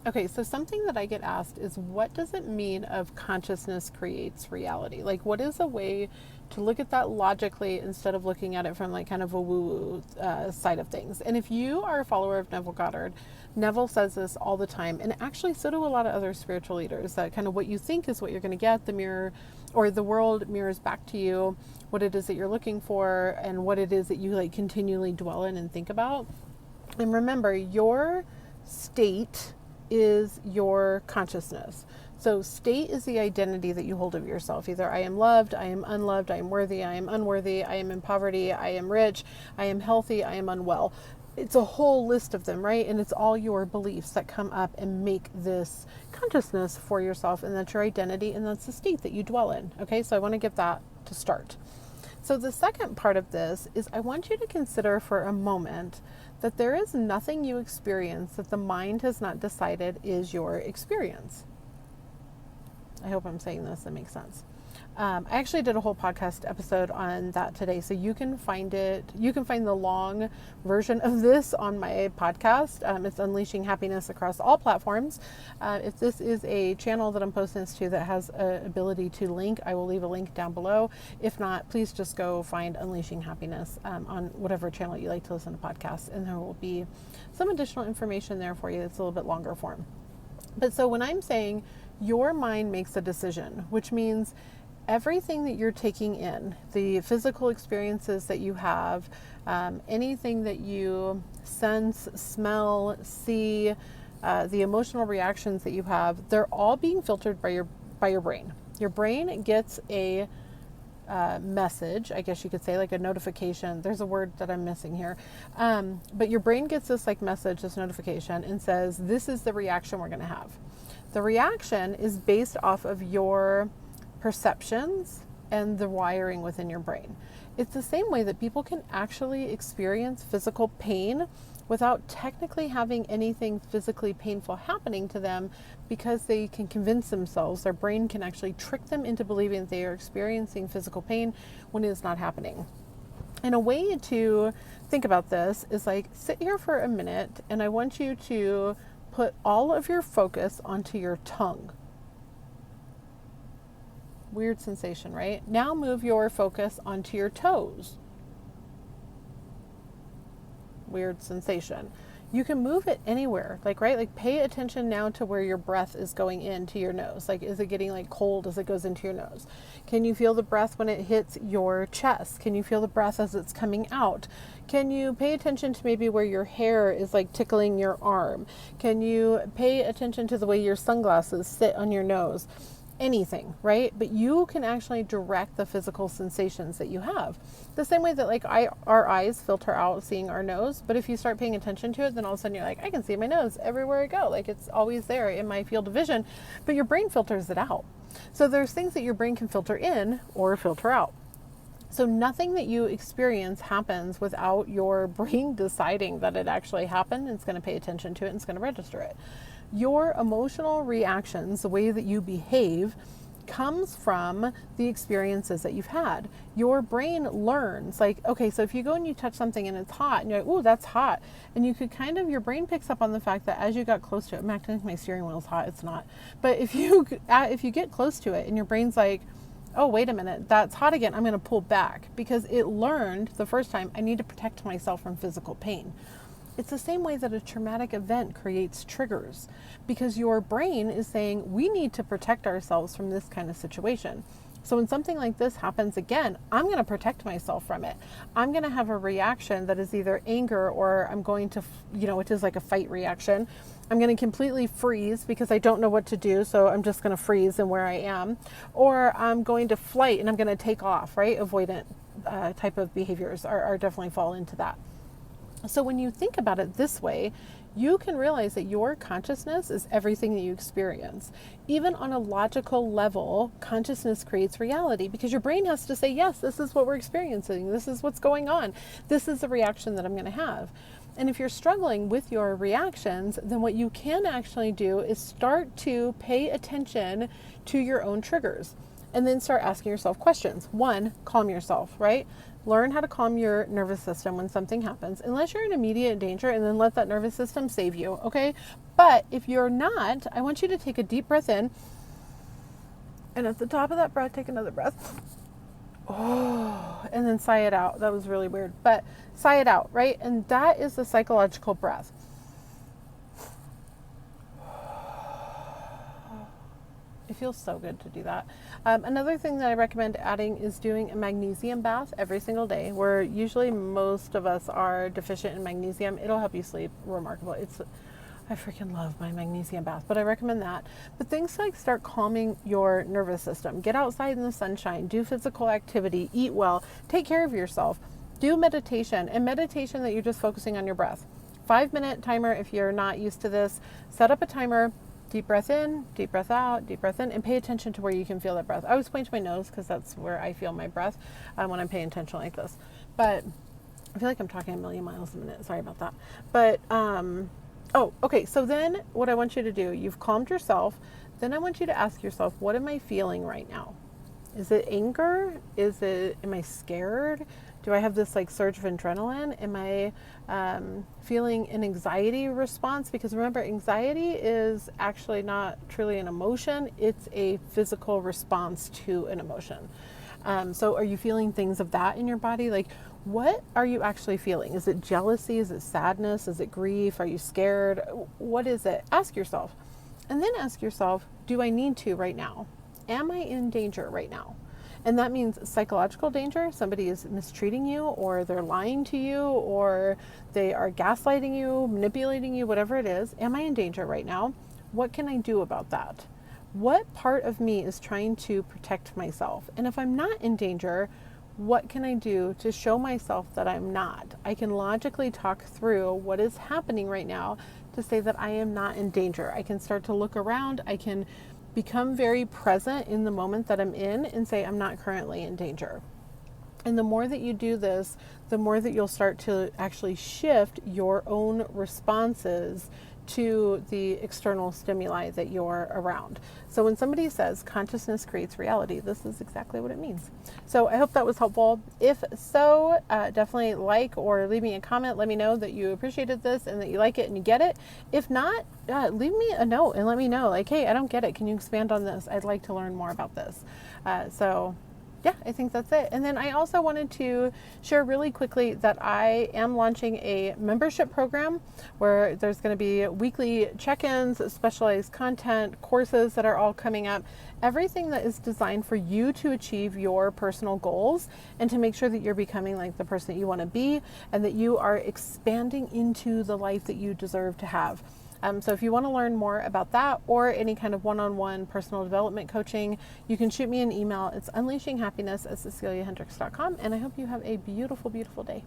Okay, so something that I get asked is, what does it mean of consciousness creates reality? Like, what is a way to look at that logically instead of looking at it from like kind of a woo-woo side of things? And if you are a follower of Neville Goddard, Neville says this all the time, and actually so do a lot of other spiritual leaders, that kind of what you think is what you're going to get. The mirror or the world mirrors back to you what it is that you're looking for and what it is that you like continually dwell in and think about. And remember, your state is your consciousness. So state is the identity that you hold of yourself. Either I am loved, I am unloved, I am worthy, I am unworthy, I am in poverty, I am rich, I am healthy, I am unwell. It's a whole list of them, right? And it's all your beliefs that come up and make this consciousness for yourself, and that's your identity, and that's the state that you dwell in. Okay, so I want to give that to start. So the second part of this is, I want you to consider for a moment that there is nothing you experience that the mind has not decided is your experience. I hope I'm saying this, that makes sense. I actually did a whole podcast episode on that today, so you can find it. You can find the long version of this on my podcast. It's Unleashing Happiness across all platforms. If this is a channel that I'm posting this to that has an ability to link, I will leave a link down below. If not, please just go find Unleashing Happiness on whatever channel you like to listen to podcasts, and there will be some additional information there for you that's a little bit longer form. But so when I'm saying your mind makes a decision, which means everything that you're taking in, the physical experiences that you have, anything that you sense, smell, see, the emotional reactions that you have, they're all being filtered by your brain. Your brain gets a message, I guess you could say, like a notification. There's a word that I'm missing here. But your brain gets this like message, this notification, and says, this is the reaction we're going to have. The reaction is based off of your perceptions and the wiring within your brain. It's the same way that people can actually experience physical pain without technically having anything physically painful happening to them, because they can convince themselves, their brain can actually trick them into believing that they are experiencing physical pain when it is not happening. And a way to think about this is like, sit here for a minute and I want you to put all of your focus onto your tongue. Weird sensation, right? Now move your focus onto your toes. Weird sensation. You can move it anywhere, like, right? Like, pay attention now to where your breath is going into your nose. Like, is it getting like cold as it goes into your nose? Can you feel the breath when it hits your chest? Can you feel the breath as it's coming out? Can you pay attention to maybe where your hair is like tickling your arm? Can you pay attention to the way your sunglasses sit on your nose? Anything, right? But you can actually direct the physical sensations that you have. The same way that like our eyes filter out seeing our nose, but if you start paying attention to it, then all of a sudden you're like, I can see my nose everywhere I go. Like, it's always there in my field of vision, but your brain filters it out. So there's things that your brain can filter in or filter out. So nothing that you experience happens without your brain deciding that it actually happened, and it's going to pay attention to it and it's going to register it. Your emotional reactions, the way that you behave, comes from the experiences that you've had. Your brain learns, like, okay, so if you go and you touch something and it's hot, and you're like, oh, that's hot. And you could kind of, your brain picks up on the fact that as you got close to it, I'm acting like my steering wheel is hot, it's not. But if you get close to it and your brain's like, oh, wait a minute, that's hot again, I'm going to pull back, because it learned the first time, I need to protect myself from physical pain. It's the same way that a traumatic event creates triggers, because your brain is saying, we need to protect ourselves from this kind of situation. So when something like this happens again, I'm going to protect myself from it. I'm going to have a reaction that is either anger, or I'm going to, which is like a fight reaction. I'm going to completely freeze because I don't know what to do. So I'm just going to freeze in where I am, or I'm going to flight and I'm going to take off, right? Avoidant type of behaviors are definitely fall into that. So when you think about it this way, you can realize that your consciousness is everything that you experience. Even on a logical level, consciousness creates reality, because your brain has to say, yes, this is what we're experiencing. This is what's going on. This is the reaction that I'm going to have. And if you're struggling with your reactions, then what you can actually do is start to pay attention to your own triggers. And then start asking yourself questions. One, calm yourself, right? Learn how to calm your nervous system when something happens, unless you're in immediate danger, and then let that nervous system save you, okay? But if you're not, I want you to take a deep breath in, and at the top of that breath, take another breath. Oh, and then sigh it out. That was really weird, but sigh it out, right? And that is the psychological breath. It feels so good to do that. Another thing that I recommend adding is doing a magnesium bath every single day, where usually most of us are deficient in magnesium. It'll help you sleep remarkable. I freaking love my magnesium bath, but I recommend that. But things like start calming your nervous system. Get outside in the sunshine, do physical activity, eat well, take care of yourself, do meditation, and meditation that you're just focusing on your breath. 5-minute timer if you're not used to this. Set up a timer. Deep breath in, deep breath out, deep breath in, and pay attention to where you can feel that breath. I always point to my nose because that's where I feel my breath when I'm paying attention like this. But I feel like I'm talking a million miles a minute. Sorry about that. But, okay. So then what I want you to do, you've calmed yourself. Then I want you to ask yourself, what am I feeling right now? Is it anger? Am I scared? Do I have this like surge of adrenaline? Am I feeling an anxiety response? Because remember, anxiety is actually not truly an emotion. It's a physical response to an emotion. So are you feeling things of that in your body? Like, what are you actually feeling? Is it jealousy? Is it sadness? Is it grief? Are you scared? What is it? Ask yourself. And then ask yourself, do I need to right now? Am I in danger right now? And that means psychological danger. Somebody is mistreating you, or they're lying to you, or they are gaslighting you, manipulating you, whatever it is. Am I in danger right now? What can I do about that? What part of me is trying to protect myself? And if I'm not in danger, what can I do to show myself that I'm not? I can logically talk through what is happening right now to say that I am not in danger. I can start to look around. I can become very present in the moment that I'm in and say, I'm not currently in danger. And the more that you do this, the more that you'll start to actually shift your own responses to the external stimuli that you're around. So when somebody says consciousness creates reality, this is exactly what it means. So I hope that was helpful. If so, definitely like or leave me a comment. Let me know that you appreciated this and that you like it and you get it. If not, leave me a note and let me know, like, hey, I don't get it. Can you expand on this? I'd like to learn more about this. Yeah, I think that's it. And then I also wanted to share really quickly that I am launching a membership program where there's going to be weekly check-ins, specialized content, courses that are all coming up, everything that is designed for you to achieve your personal goals and to make sure that you're becoming like the person that you want to be and that you are expanding into the life that you deserve to have. So if you want to learn more about that or any kind of one-on-one personal development coaching, you can shoot me an email. It's unleashinghappiness@ceciliahendricks.com. And I hope you have a beautiful, beautiful day.